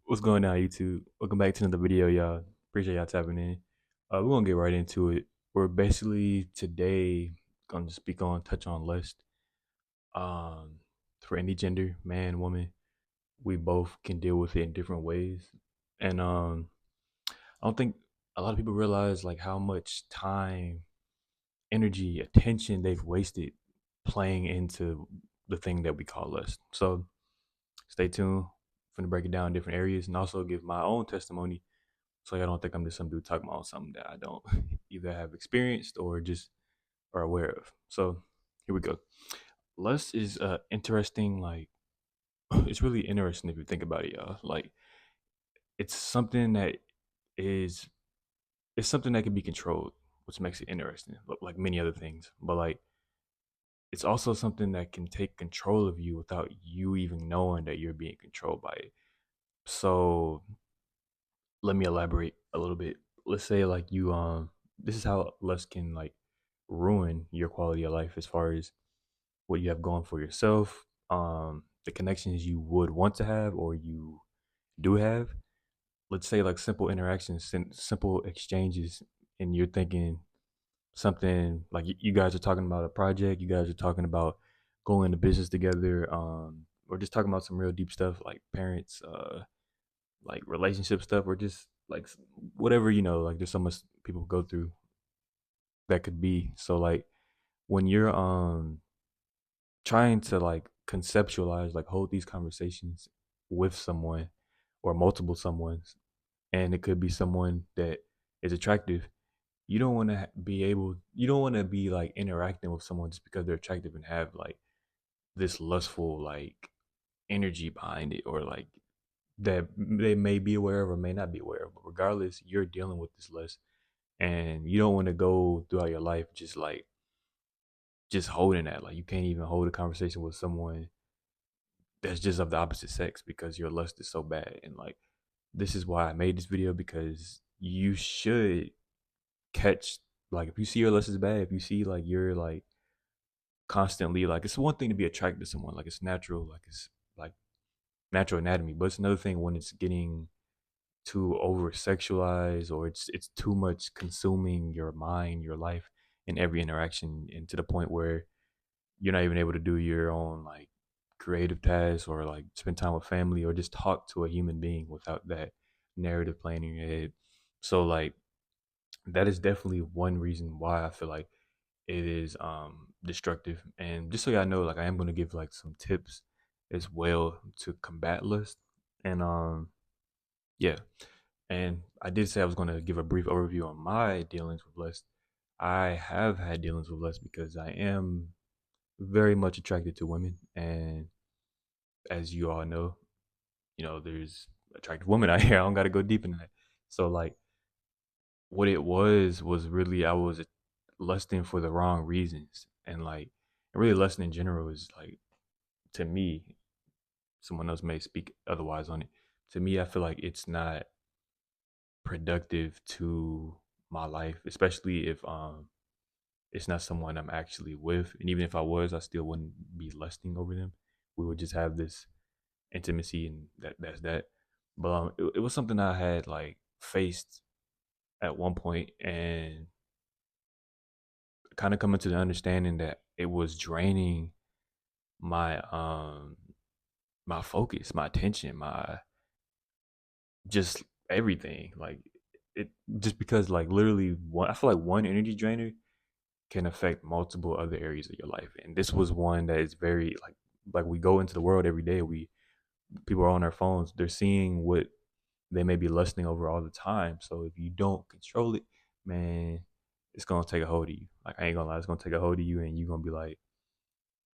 What's going on, YouTube? Welcome back to another video, y'all. Appreciate y'all tapping in. We're gonna get right into it. We're basically today gonna speak on, touch on lust. Um, for any gender, man, woman, we both can deal with it in different ways. And I don't think a lot of people realize like how much time, energy, attention they've wasted playing into the thing that we call lust. So stay tuned. I'm gonna break it down in different areas and also give my own testimony. So I don't think I'm just some dude talking about something that I don't either have experienced or just are aware of. So here we go. Lust is interesting. Like it's really interesting if you think about it, y'all. Like it's something that is it's something that can be controlled, which makes it interesting. Like many other things, but like it's also something that can take control of you without you even knowing that you're being controlled by it. So let me elaborate a little bit. Let's say like you this is how lust can like ruin your quality of life as far as what you have going for yourself, the connections you would want to have or you do have. Let's say like simple interactions, simple exchanges, and you're thinking something like you guys are talking about a project, you guys are talking about going into business together, or just talking about some real deep stuff like parents, like relationship stuff or just like whatever like there's so much people go through that could be. So like when you're trying to like conceptualize, like hold these conversations with someone or multiple someones, and it could be someone that is attractive, you don't want to be like interacting with someone just because they're attractive and have like this lustful like energy behind it, or like that they may be aware of or may not be aware of. But regardless, you're dealing with this lust, and you don't want to go throughout your life just holding that. Like you can't even hold a conversation with someone that's just of the opposite sex because your lust is so bad. And like this is why I made this video, because you should catch, like if you see your lust is bad, if you see like you're like constantly, like it's one thing to be attracted to someone, like it's natural, like it's like natural anatomy, but it's another thing when it's getting too over sexualized, or it's too much consuming your mind, your life, in every interaction, and to the point where you're not even able to do your own like creative tasks or like spend time with family or just talk to a human being without that narrative playing in your head. So like that is definitely one reason why I feel like it is destructive. And just so y'all know, like I am gonna give like some tips as well to combat lust. And yeah. And I did say I was gonna give a brief overview on my dealings with lust. I have had dealings with lust because I am very much attracted to women, and as you all know, there's attractive women out here. I don't got to go deep into that. So like, what it was really I was lusting for the wrong reasons, and like, really lusting in general is like, to me, someone else may speak otherwise on it. To me, I feel like it's not productive to my life, especially if it's not someone I'm actually with, and even if I was, I still wouldn't be lusting over them. We would just have this intimacy, and that's that. But it was something I had like faced at one point, and kind of coming to the understanding that it was draining my my focus, my attention, my just everything. Like it just because like literally one, I feel like one energy drainer can affect multiple other areas of your life, and this was one that is very like we go into the world every day. We People are on their phones, they're seeing what they may be lusting over all the time. So if you don't control it, man, it's gonna take a hold of you. Like I ain't gonna lie, it's gonna take a hold of you, and you're gonna be like,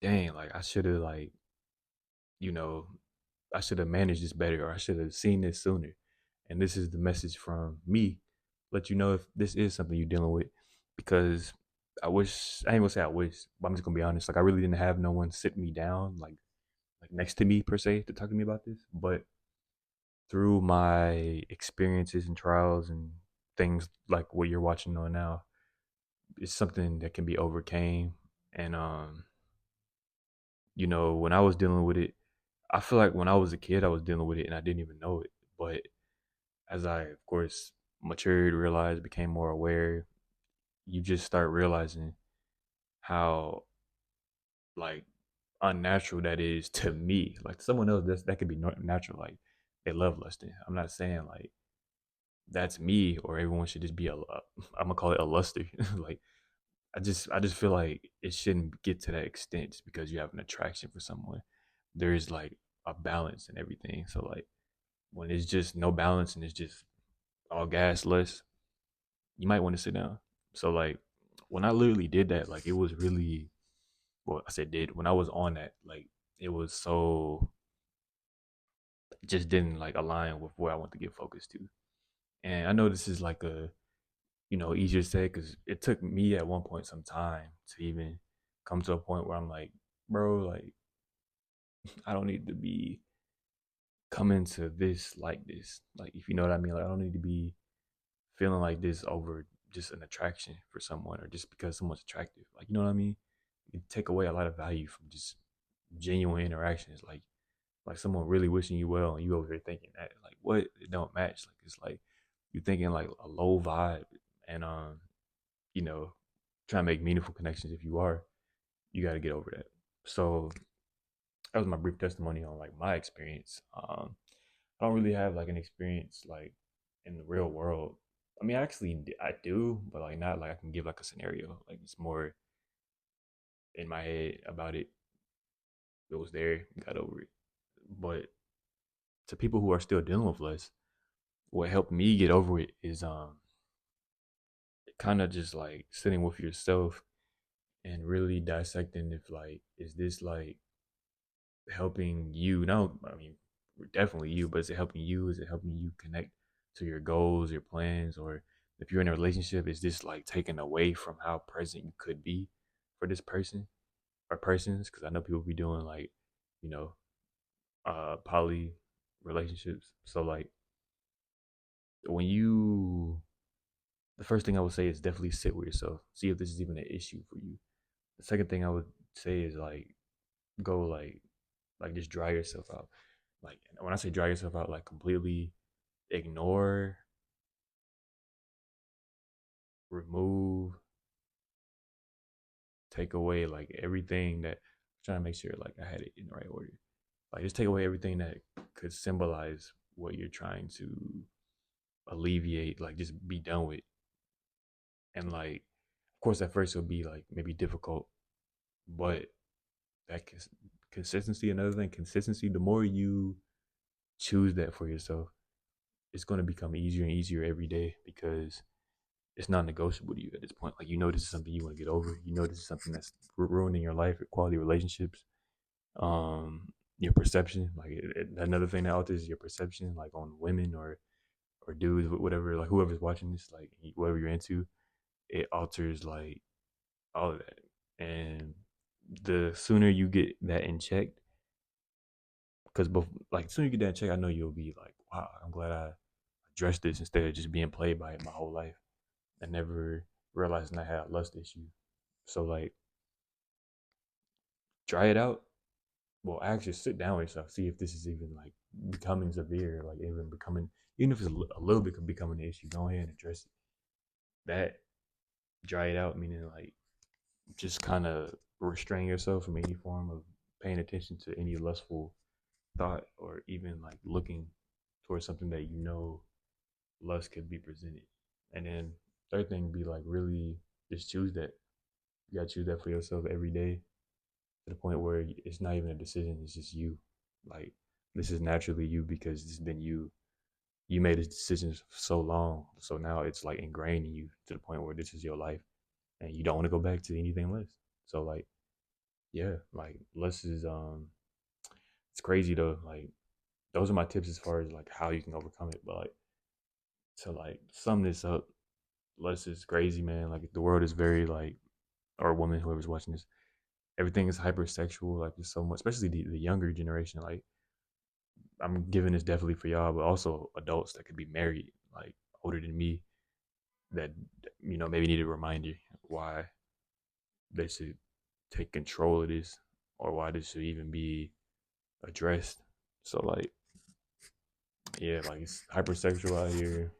dang, like I should have you know, I should have managed this better, or I should have seen this sooner. And this is the message from me. Let you know if this is something you're dealing with, because I ain't gonna say I wish, but I'm just gonna be honest. Like I really didn't have no one sit me down, like next to me per se, to talk to me about this. But through my experiences and trials and things like what you're watching on now, it's something that can be overcame. And when I was dealing with it, I feel like when I was a kid I was dealing with it and I didn't even know it. But as I, of course, matured, realized, became more aware, you just start realizing how like unnatural that is to me. Like someone else, that could be natural. Like they love lusting. I'm not saying like that's me or everyone should just be I'm gonna call it a luster. Like I just feel like it shouldn't get to that extent just because you have an attraction for someone. There's like a balance and everything. So like when it's just no balance and it's just all gas less, you might want to sit down. So like when I literally did that, like it was really, well, I said did, when I was on that, like it was so, it just didn't like align with where I want to get focused to. And I know this is like a, easier to say because it took me at one point some time to even come to a point where I'm like, bro, like I don't need to be coming to this like this. Like if you know what I mean, like I don't need to be feeling like this over just an attraction for someone or just because someone's attractive. Like you know what I mean? You take away a lot of value from just genuine interactions. Like someone really wishing you well and you over here thinking that like what, it don't match. Like it's like you thinking like a low vibe and you know, trying to make meaningful connections. If you are, you got to get over that. So that was my brief testimony on like my experience. I don't really have like an experience like in the real world. I mean, actually, I do, but like not like I can give like a scenario. Like it's more in my head about it. It was there, got over it. But to people who are still dealing with less, what helped me get over it is kind of just like sitting with yourself and really dissecting if like is this like helping you? No, I mean definitely you, but is it helping you? Is it helping you connect to your goals, your plans, or if you're in a relationship, is this like taken away from how present you could be for this person or persons? Because I know people be doing like, you know, poly relationships. So like when you, the first thing I would say is definitely sit with yourself, see if this is even an issue for you. The second thing I would say is like go like just dry yourself out. Like when I say dry yourself out, like completely ignore, remove, take away like everything that, I'm trying to make sure like I had it in the right order. Like just take away everything that could symbolize what you're trying to alleviate, like just be done with. And like of course at first it'll be like maybe difficult, but that consistency, another thing, consistency, the more you choose that for yourself, it's going to become easier and easier every day because it's not negotiable to you at this point. Like you know this is something you want to get over. You know this is something that's ruining your life, your quality relationships, your perception. Like another thing that alters your perception, like on women or dudes, whatever, like whoever's watching this, like whatever you're into, it alters like all of that. And the sooner you get that in check, because like the sooner you get that in check, I know you'll be like, wow, I'm glad I addressed this instead of just being played by it my whole life and never realizing I had a lust issue. So like try it out. Well, actually sit down with yourself, see if this is even like becoming severe, like even becoming, even if it's a little bit of becoming an issue, go ahead and address it. That, dry it out, meaning like just kind of restrain yourself from any form of paying attention to any lustful thought or even like looking towards something that you know lust could be presented. And then third thing be like really just choose that. You gotta choose that for yourself every day to the point where it's not even a decision, it's just you. Like this is naturally you because it's been you. You made this decision for so long. So now it's like ingrained in you to the point where this is your life and you don't want to go back to anything less. So like yeah, like less is it's crazy though. Like those are my tips as far as like how you can overcome it. But like to like sum this up, less is crazy, man. Like the world is very like, or woman, whoever's watching this, everything is hypersexual. Like there's so much, especially the younger generation. Like I'm giving this definitely for y'all, but also adults that could be married, like older than me, that maybe need a reminder why they should take control of this or why this should even be addressed. So like, Yeah, like it's hypersexual out here,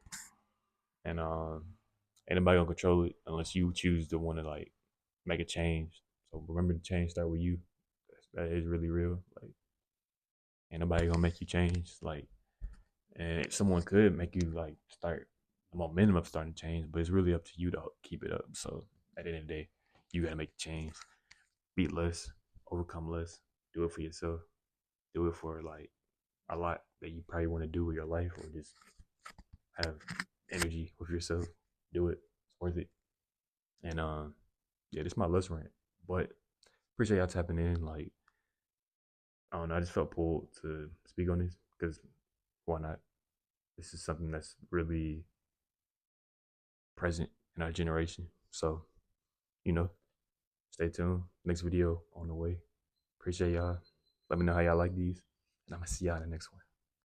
and ain't nobody gonna control it unless you choose to want to like make a change. So remember, the change start with you. That is really real. Like, ain't nobody gonna make you change. Like, and someone could make you like start the momentum of starting to change, but it's really up to you to keep it up. So at the end of the day, you gotta make the change. Beat less, overcome less. Do it for yourself. Do it for like a lot that you probably want to do with your life, or just have energy with yourself. Do it. It's worth it. And yeah, this is my last rant. But appreciate y'all tapping in. Like, I don't know, I just felt pulled to speak on this because why not? This is something that's really present in our generation. So, you know, stay tuned. Next video on the way. Appreciate y'all. Let me know how y'all like these. And I'm gonna see y'all in the next one.